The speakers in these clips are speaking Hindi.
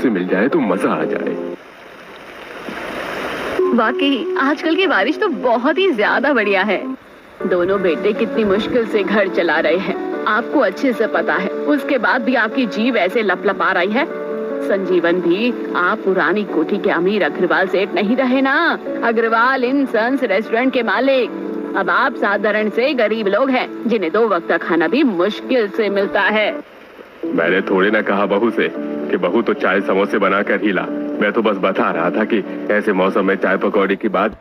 से मिल जाए तो मजा आ जाए। वाकई आजकल की बारिश तो बहुत ही ज्यादा बढ़िया है। दोनों बेटे कितनी मुश्किल से घर चला रहे हैं, आपको अच्छे से पता है। उसके बाद भी आपकी जीभ ऐसे लपलपा रही है। संजीवन भी आप पुरानी कोठी के अमीर अग्रवाल सेठ नहीं रहे ना, अग्रवाल इन सन्स रेस्टोरेंट के मालिक। अब आप साधारण से गरीब लोग हैं जिन्हें 2 वक्त का खाना भी मुश्किल से मिलता है। मैंने थोड़े ना कहा बहू से कि बहू तो चाय समोसे बनाकर ही ला। मैं तो बस बता रहा था कि ऐसे मौसम में चाय पकौड़े की बात।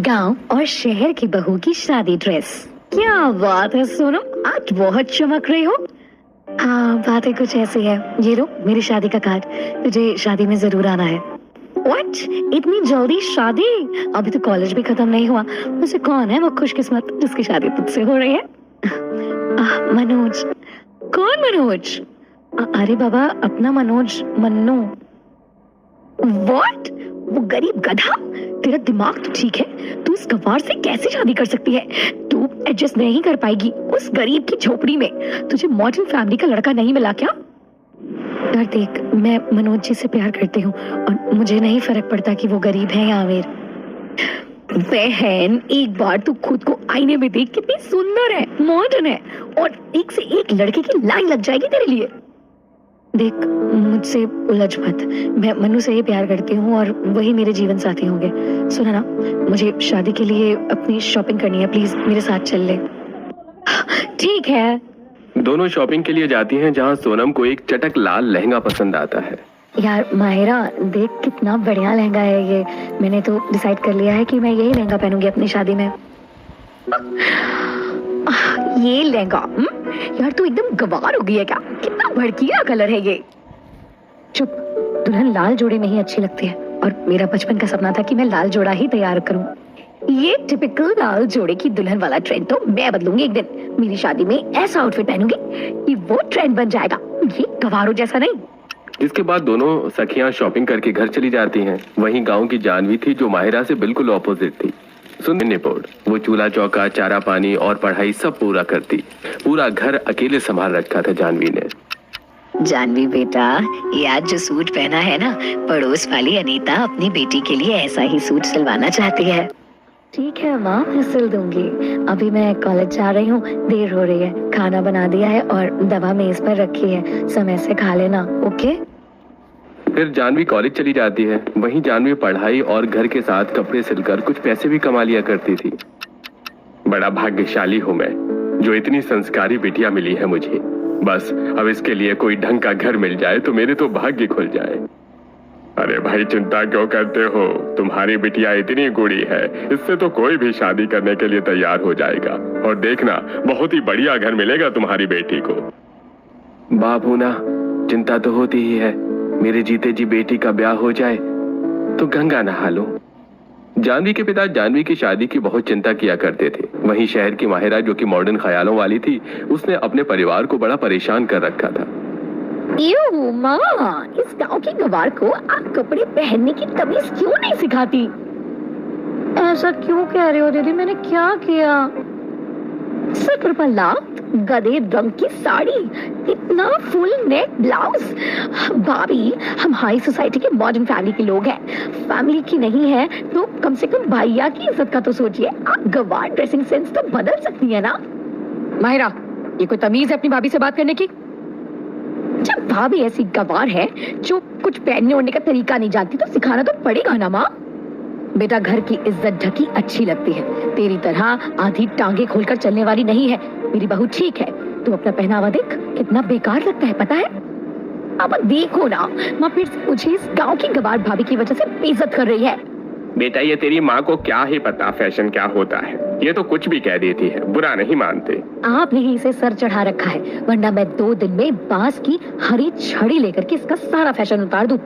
गांव और शहर की बहू की शादी ड्रेस। क्या बात है सोनम, आज बहुत चमक रही हो। बातें कुछ ऐसी है। ये लो मेरी शादी का कार्ड, तुझे शादी में जरूर आना है। What? इतनी जल्दी शादी? अभी तो कॉलेज भी खत्म नहीं हुआ। मुझसे कौन है वो खुशकिस्मत जिसकी शादी तुझसे हो रही है? मनोज। कौन मनोज? अरे बाबा अपना मनोज, मन्नू। What? वो गरीब गधा? तेरा दिमाग तो ठीक है, तू इस गवार से कैसे शादी कर सकती है? तू एडजस्ट नहीं कर पाएगी उस गरीब की झोपड़ी में। तुझे मॉडर्न फैमिली का लड़का नहीं मिला क्या? यार देख, मैं मनोज जी से प्यार करती हूँ और मुझे नहीं फर्क पड़ता कि वो गरीब है या अमीर। बहन, एक बार तू खुद को आईने में देख, कितनी सुंदर है, मॉडर्न है, और एक से एक लड़के की लाइन लग जाएगी तेरे लिए। देख मुझसे उलझ मत, मैं मनु से ही प्यार करती हूँ और वही मेरे जीवन साथी होंगे। सुना ना, मुझे शादी के लिए अपनी शॉपिंग करनी है, प्लीज मेरे साथ चल ले। ठीक है। दोनों शॉपिंग के लिए जाती हैं जहां सोनम को एक चटक लाल लहंगा पसंद आता है। यार माहिरा देख, कितना बढ़िया लहंगा है ये। मैंने तो डिसाइड कर लिया है कि मैं यही लहंगा पहनूंगी अपनी शादी में। ये लहंगा यार तू एकदम गवार हो गई है क्या? कितना भड़कीला कलर है ये। चुप, दुल्हन लाल जोड़े में ही अच्छी लगती है और मेरा बचपन का सपना था कि मैं लाल जोड़ा ही तैयार करूं। ये टिपिकल लाल जोड़े की दुल्हन वाला ट्रेंड तो मैं बदलूंगी एक दिन। मेरी शादी में ऐसा आउटफिट पहनूंगी कि वो ट्रेंड बन जाएगा, ये गवारों जैसा नहीं। इसके बाद दोनों सखियां शॉपिंग करके घर चली जाती हैं। वहीं गांव की जानवी थी जो माहिरा से बिल्कुल ऑपोजिट थी। सुनने निपोड़, वो चूल्हा चौका, चारा पानी और पढ़ाई सब पूरा करती। पूरा घर अकेले संभाल रखा था जानवी ने। जानवी बेटा, ये आज जो सूट पहना है ना, पड़ोस वाली अनीता अपनी बेटी के लिए ऐसा ही सूट सिलवाना चाहती है। ठीक है माँ, मैं सिल दूंगी। अभी मैं कॉलेज जा रही हूँ, देर हो रही है। खाना बना दिया है और दवा मेज पर रखी है, समय से खा लेना, ओके? फिर जानवी कॉलेज चली जाती है। वहीं जानवी पढ़ाई और घर के साथ कपड़े सिलकर कुछ पैसे भी कमा लिया करती थी। बड़ा भाग्यशाली हूँ मैं जो इतनी संस्कारी बिटिया मिली है मुझे। बस अब इसके लिए कोई ढंग का घर मिल जाए तो मेरे तो भाग्य खुल जाए। अरे भाई चिंता क्यों करते हो, तुम्हारी बिटिया इतनी गुड़ी है, इससे तो कोई भी शादी करने के लिए तैयार हो जाएगा। और देखना, बहुत ही बढ़िया घर मिलेगा तुम्हारी बेटी को। बाबू ना, चिंता तो होती ही है। मेरे जीते जी बेटी का ब्याह हो जाए तो गंगा नहा लो। जानवी के पिता जानवी की शादी की बहुत चिंता किया करते थे। वहीं शहर की माहिरा जो कि मॉडर्न ख्यालों वाली थी, उसने अपने परिवार को बड़ा परेशान कर रखा था। माँ, इस गांव की गवार को आप कपड़े पहनने की तमीज क्यों नहीं सिखाती? ऐसा क्यों कह रहे हो दीदी, मैंने क्या किया? सर पर पल्ला, गधे रंग की साड़ी, इतना फुल नेक ब्लाउज। भाभी, हम हाई सोसाइटी के मॉडर्न फैमिली के लोग हैं, फैमिली की नहीं है तो कम से कम भैया की इज्जत का तो सोचिए। आप गवार ड्रेसिंग सेंस तो बदल सकती है ना? माहिरा, ये कोई तमीज है अपनी भाभी से बात करने की? जब भाभी ऐसी गवार है जो कुछ पहनने ओढ़ने का तरीका नहीं जानती तो सिखाना तो पड़ेगा ना माँ। बेटा, घर की इज्जत ढकी अच्छी लगती है, तेरी तरह आधी टांगे खोलकर चलने वाली नहीं है। मेरी बहू ठीक है, तू अपना पहनावा देख, कितना बेकार लगता है पता है? अब देखो ना, माँ फिर से मुझे इस गांव की गवार भाभी की वजह से बेइज्जत कर रही है। बेटा, ये तेरी माँ को क्या ही पता फैशन क्या होता है, ये तो कुछ भी कह देती है, बुरा नहीं मानते। आपने ही इसे सर चढ़ा रखा है, वरना मैं 2 दिन में बांस की हरी छड़ी लेकर के इसका सारा फैशन उतार दूं।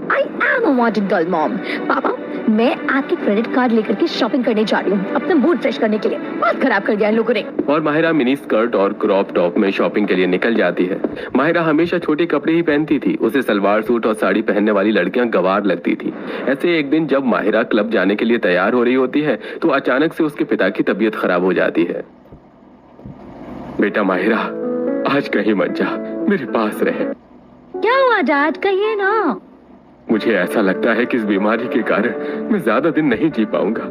I am a modern girl mom. पापा, मैं आपके क्रेडिट कार्ड लेकर के शॉपिंग करने जा रही हूँ अपना मूड फ्रेश करने के लिए। बहुत खराब कर दिया इन लोगों ने। और माहिरा मिनी स्कर्ट और क्रॉप टॉप में शॉपिंग के लिए निकल जाती है। माहिरा हमेशा छोटे कपड़े ही पहनती थी। उसे सलवार सूट और साड़ी पहनने वाली लड़कियां गवार लगती थी। ऐसे एक दिन जब माहिरा क्लब जाने के लिए तैयार हो रही होती है तो अचानक से उसके पिता की तबीयत खराब हो जाती है। बेटा माहिरा, आज कहीं मत जा, मेरे पास रहे। क्या हुआ डैड, कहिए ना। मुझे ऐसा लगता है कि इस बीमारी के कारण मैं ज्यादा दिन नहीं जी पाऊंगा।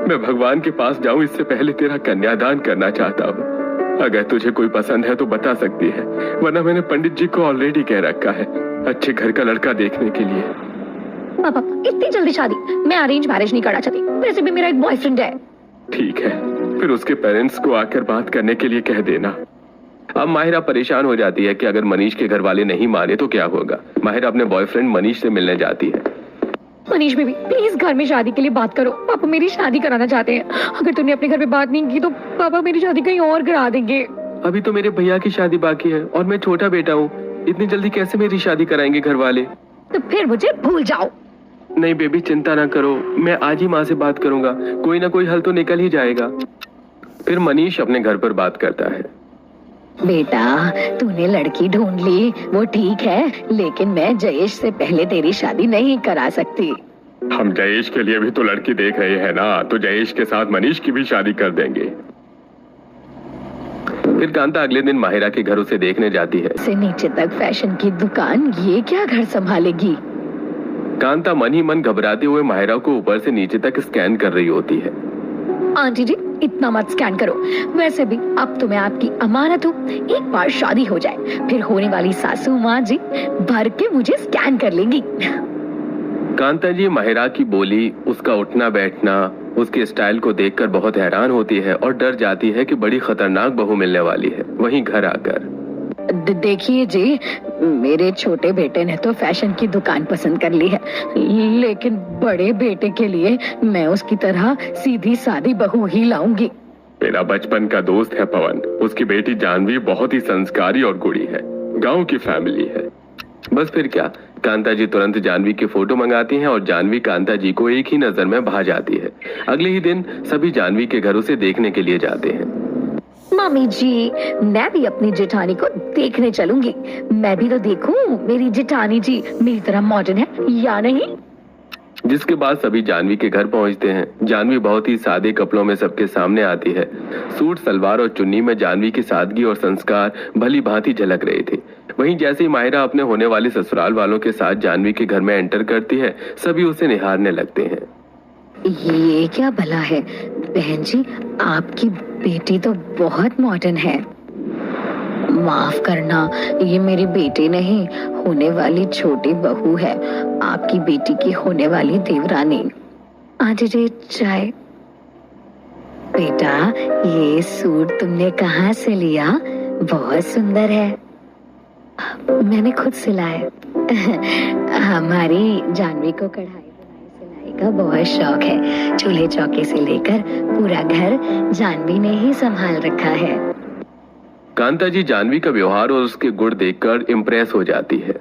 मैं भगवान के पास जाऊं इससे पहले तेरा कन्यादान करना चाहता हूँ। अगर तुझे कोई पसंद है तो बता सकती है, वरना मैंने पंडित जी को ऑलरेडी कह रखा है अच्छे घर का लड़का देखने के लिए। पापा इतनी जल्दी शादी मैं अरेंज मैरिज नहीं करना चाहती, वैसे भी मेरा एक बॉयफ्रेंड है। ठीक है, फिर उसके पेरेंट्स को आकर बात करने के लिए कह देना। अब माहिरा परेशान हो जाती है कि अगर मनीष के घर वाले नहीं माने तो क्या होगा। माहिरा अपने बॉयफ्रेंड मनीष से मिलने जाती है। मनीष बेबी प्लीज घर में शादी के लिए बात करो, पापा मेरी शादी कराना चाहते हैं। अगर तुमने अपने घर में बात नहीं की तो पापा मेरी शादी कहीं और करा देंगे। अभी तो मेरे भैया की शादी बाकी है और मैं छोटा बेटा हूँ, इतनी जल्दी कैसे मेरी शादी कराएंगे घर वाले। तो फिर मुझे भूल जाओ। नहीं बेबी चिंता ना करो, मैं आज ही माँ से बात करूंगा, कोई ना कोई हल तो निकल ही जाएगा। फिर मनीष अपने घर पर बात करता है। बेटा तूने लड़की ढूंढ ली वो ठीक है, लेकिन मैं जयेश से पहले तेरी शादी नहीं करा सकती। हम जयेश के लिए भी तो लड़की देख रहे हैं ना, तो जयेश के साथ मनीष की भी शादी कर देंगे। फिर कांता अगले दिन माहिरा के घर उसे देखने जाती है। से नीचे तक फैशन की दुकान, ये क्या घर संभालेगी। कांता मन ही मन घबराते हुए माहिरा को ऊपर से नीचे तक स्कैन कर रही होती है। आंटी जी इतना मत स्कैन करो, वैसे भी अब तो मैं आपकी अमानत हूँ। एक बार शादी हो जाए फिर होने वाली सासू माँ जी भर के मुझे स्कैन कर लेंगी। कांता जी माहिरा की बोली, उसका उठना बैठना, उसके स्टाइल को देखकर बहुत हैरान होती है और डर जाती है कि बड़ी खतरनाक बहू मिलने वाली है। वहीं घर आकर देखिए जी, मेरे छोटे बेटे ने तो फैशन की दुकान पसंद कर ली है, लेकिन बड़े बेटे के लिए मैं उसकी तरह सीधी सादी बहू ही लाऊंगी। मेरा बचपन का दोस्त है पवन, उसकी बेटी जानवी बहुत ही संस्कारी और गुणी है, गांव की फैमिली है। बस फिर क्या, कांता जी तुरंत जानवी की फोटो मंगाती हैं और जानवी कांता जी को एक ही नजर में भा जाती है। अगले ही दिन सभी जानवी के घर उसे देखने के लिए जाते हैं। मम्मी जी मैं भी अपनी जेठानी को देखने चलूंगी। मैं भी तो देखूं मेरी जेठानी जी मेरी तरह मॉडर्न है या नहीं। जिसके बाद सभी जानवी के घर पहुंचते हैं। जानवी बहुत ही सादे कपड़ों में सबके सामने आती है। सूट सलवार और चुन्नी में जानवी की सादगी और संस्कार भली भांति झलक रही थी। वहीं जैसे ही माहिरा अपने होने वाले ससुराल वालों के साथ जानवी के घर में एंटर करती है, सभी उसे निहारने लगते हैं। ये क्या भला है बहन जी, आपकी बेटी तो बहुत मॉडर्न है। माफ करना, ये मेरी बेटी नहीं होने वाली छोटी बहू है, आपकी बेटी की होने वाली देवरानी। आंटी जी चाय। बेटा ये सूट तुमने कहाँ से लिया, बहुत सुंदर है। मैंने खुद सिलाया। हमारी जानवी को कढ़ाई का बहुत शौक है, चूल्हे चौके से लेकर पूरा घर जानवी ने ही संभाल रखा है। कांता जी जानवी का व्यवहार और उसके गुण देखकर इम्प्रेस हो जाती है।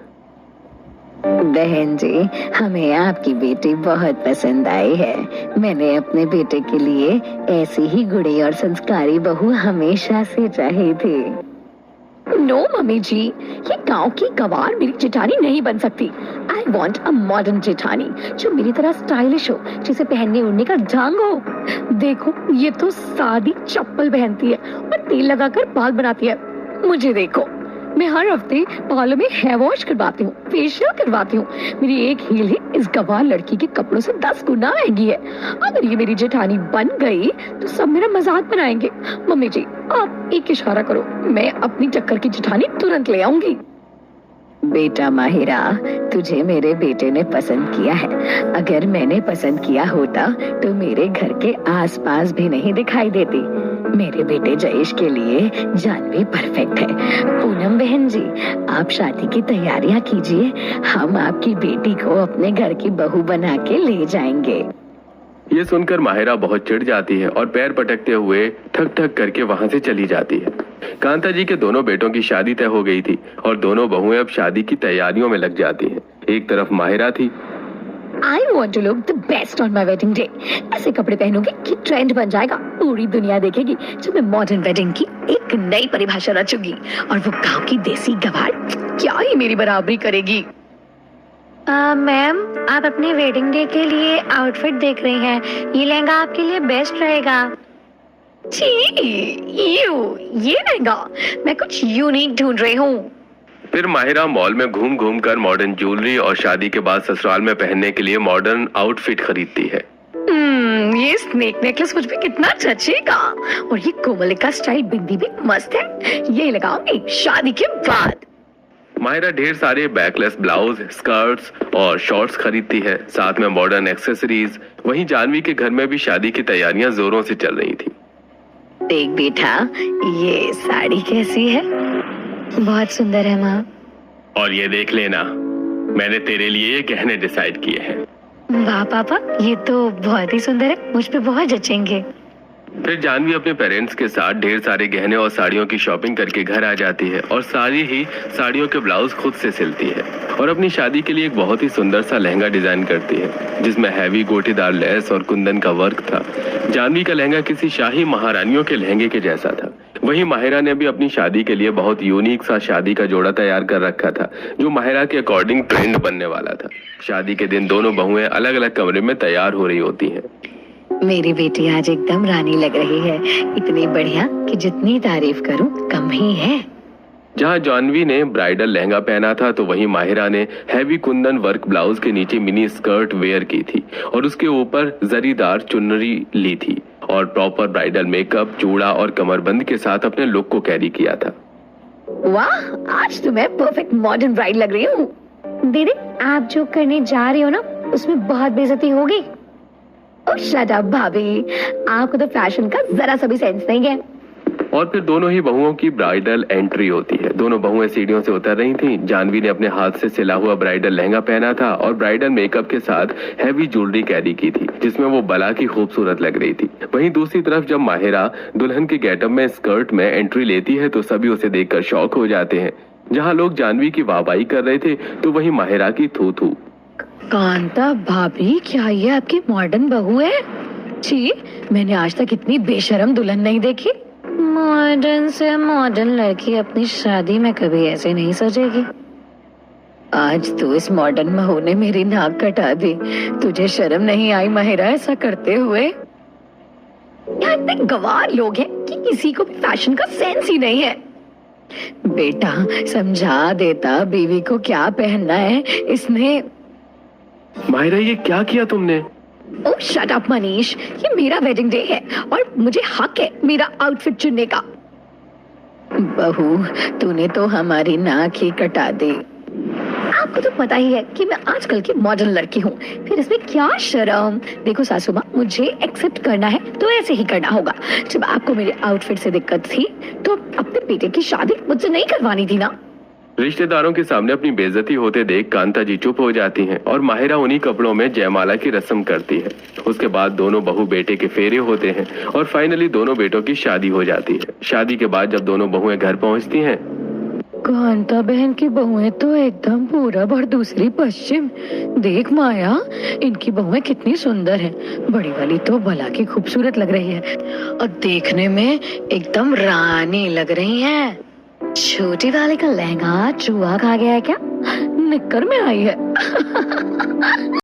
बहन जी हमें आपकी बेटी बहुत पसंद आई है। मैंने अपने बेटे के लिए ऐसी ही गुणी और संस्कारी बहू हमेशा से चाही थी। नो मम्मी जी, ये गांव की गवार मेरी जेठानी नहीं बन सकती। आई वॉन्ट अ मॉडर्न जेठानी जो मेरी तरह स्टाइलिश हो, जिसे पहनने उड़ने का ढंग हो। देखो ये तो सादी चप्पल पहनती है और तेल लगाकर बाल बनाती है। मुझे देखो, मैं हर हफ्ते बालों में हेयर वॉश करवाती हूँ, फेशियल करवाती हूँ। मेरी एक हील ही इस गवार लड़की के कपड़ों से 10 गुना महंगी है। अगर ये मेरी जेठानी बन गई तो सब मेरा मजाक बनाएंगे। मम्मी जी आप एक इशारा करो, मैं अपनी टक्कर की जेठानी तुरंत ले आऊंगी। बेटा माहिरा, तुझे मेरे बेटे ने पसंद किया है। अगर मैंने पसंद किया होता तो मेरे घर के आसपास भी नहीं दिखाई देती। मेरे बेटे जयेश के लिए जानवी परफेक्ट है। पूनम बहन जी आप शादी की तैयारियां कीजिए, हम आपकी बेटी को अपने घर की बहू बना के ले जाएंगे। ये सुनकर माहिरा बहुत चिढ़ जाती है और पैर पटकते हुए ठक ठक करके वहां से चली जाती है। कांता जी के दोनों बेटों की शादी तय हो गई थी और दोनों बहुएं अब शादी की तैयारियों में लग जाती हैं। एक तरफ माहिरा थी। I want to look the best on my wedding day. ऐसे कपड़े पहनूंगी कि ट्रेंड बन जाएगा, पूरी दुनिया देखेगी जब मैं मॉडर्न वेडिंग की एक नई परिभाषा रचूंगी और वो गांव की देसी गवार क्या ही मेरी बराबरी करेगी। मैम आप अपने वेडिंग डे के लिए आउटफिट देख रही हैं, ये लहंगा आपके लिए बेस्ट रहेगा। ये लहंगा, मैं कुछ यूनिक ढूंढ रही हूँ। फिर माहिरा मॉल में घूम घूम कर मॉडर्न ज्वेलरी और शादी के बाद ससुराल में पहनने के लिए मॉडर्न आउटफिट खरीदती है। ये स्नेक नेकलेस मुझ पे कितना जचेगा, और ये कोमलिका स्टाइल बिंदी भी मस्त है, ये लगाऊंगी शादी के बाद। माहिरा ढेर सारे बैकलेस ब्लाउज, स्कर्ट्स और शॉर्ट्स खरीदती है, साथ में मॉडर्न एक्सेसरीज। वहीं जानवी के घर में भी शादी की तैयारियां जोरों से चल रही थी। देख बेटा, ये साड़ी कैसी है? बहुत सुंदर है माँ। और ये देख लेना, मैंने तेरे लिए ये गहने डिसाइड किए हैं। वाह पापा, ये तो बहुत ही सुंदर है, मुझ पे बहुत जचेंगे। फिर जानवी अपने पेरेंट्स के साथ ढेर सारे गहने और साड़ियों की शॉपिंग करके घर आ जाती है और सारी ही साड़ियों के ब्लाउज खुद से सिलती है और अपनी शादी के लिए एक बहुत ही सुंदर सा लहंगा डिजाइन करती है जिसमें हैवी गोटेदार लेस और कुंदन का वर्क था। जानवी का लहंगा किसी शाही महारानियों के लहंगे के जैसा था। वहीं माहिरा ने भी अपनी शादी के लिए बहुत यूनिक सा शादी का जोड़ा तैयार कर रखा था जो माहिरा के अकॉर्डिंग ट्रेंड बनने वाला था। शादी के दिन दोनों बहुएं अलग अलग कमरे में तैयार हो रही होती हैं। मेरी बेटी आज एकदम रानी लग रही है, इतनी बढ़िया कि जितनी तारीफ करूं कम ही है। जहां जानवी ने ब्राइडल लहंगा पहना था तो वहीं माहिरा ने हैवी कुंदन वर्क ब्लाउज के नीचे मिनी स्कर्ट वेयर की थी और उसके ऊपर जरीदार चुनरी ली थी और प्रॉपर ब्राइडल मेकअप, चूड़ा और कमरबंद के साथ अपने लुक को कैरी किया था। वाह, आज तो मैं परफेक्ट मॉडर्न ब्राइड लग रही हूँ। दीदी, आप जो करने जा रही हो ना, उसमें बहुत बेइज्जती होगी। ओह शट अप भाभी, आपको तो फैशन का जरा सा भी सेंस नहीं है। और फिर दोनों ही बहुओं की ब्राइडल एंट्री होती है। दोनों बहुएं सीढ़ियों से उतर रही थीं। जानवी ने अपने हाथ से सिला हुआ ब्राइडल लहंगा पहना था और ब्राइडल मेकअप के साथ हैवी ज्वेलरी कैरी की थी जिसमें वो बला की खूबसूरत लग रही थी। वहीं दूसरी तरफ जब माहिरा दुल्हन के गेटअप में स्कर्ट में एंट्री लेती है तो सभी उसे देखकर शॉक हो जाते हैं। जहाँ लोग जानवी की वाहवाही कर रहे थे तो वहीं माहिरा की थू थू। कांता भाभी, क्या ये आपकी मॉडर्न बहू है? छी, मैंने आज तक इतनी बेशर्म दुल्हन नहीं देखी। मॉडर्न से मॉडर्न लड़की अपनी शादी में कभी ऐसे नहीं सजेगी। आज तो इस मॉडर्न बहू ने मेरी नाक कटा दी। तुझे शर्म नहीं आई माहिरा ऐसा करते हुए? यहाँ इतने गवार लोग हैं कि किसी को भी फैशन का सेंस ही नहीं है। बेटा, समझा देता बीवी को क्या पहनना है। इसने माहिरा, ये क्या किया तुमने? ओह शट अप मनीष, ये मेरा वेडिंग डे है और मुझे हक है मेरा आउटफिट चुनने का। बहू, तूने तो हमारी नाक ही कटा दी। आपको तो पता ही है कि मैं आजकल की मॉडर्न लड़की हूँ, फिर इसमें क्या शर्म। देखो सासू माँ, मुझे एक्सेप्ट करना है तो ऐसे ही करना होगा। जब आपको मेरे आउटफिट से दिक्कत थी तो अपने बेटे की शादी मुझसे नहीं करवानी थी ना। रिश्तेदारों के सामने अपनी बेइज्जती होते देख कांता जी चुप हो जाती हैं और माहिरा उन्हीं कपड़ों में जयमाला की रस्म करती है। उसके बाद दोनों बहू बेटे के फेरे होते हैं और फाइनली दोनों बेटों की शादी हो जाती है। शादी के बाद जब दोनों बहुएं घर पहुंचती हैं, कांता बहन की बहुएं तो एकदम पूरब और दूसरी पश्चिम। देख माया, इनकी बहुएं कितनी सुंदर हैं। बड़ी वाली तो भला की खूबसूरत लग रही है और देखने में एकदम रानी लग रही है। छोटी वाले का लहंगा चूहा खा गया है क्या? निक्कर में आई है।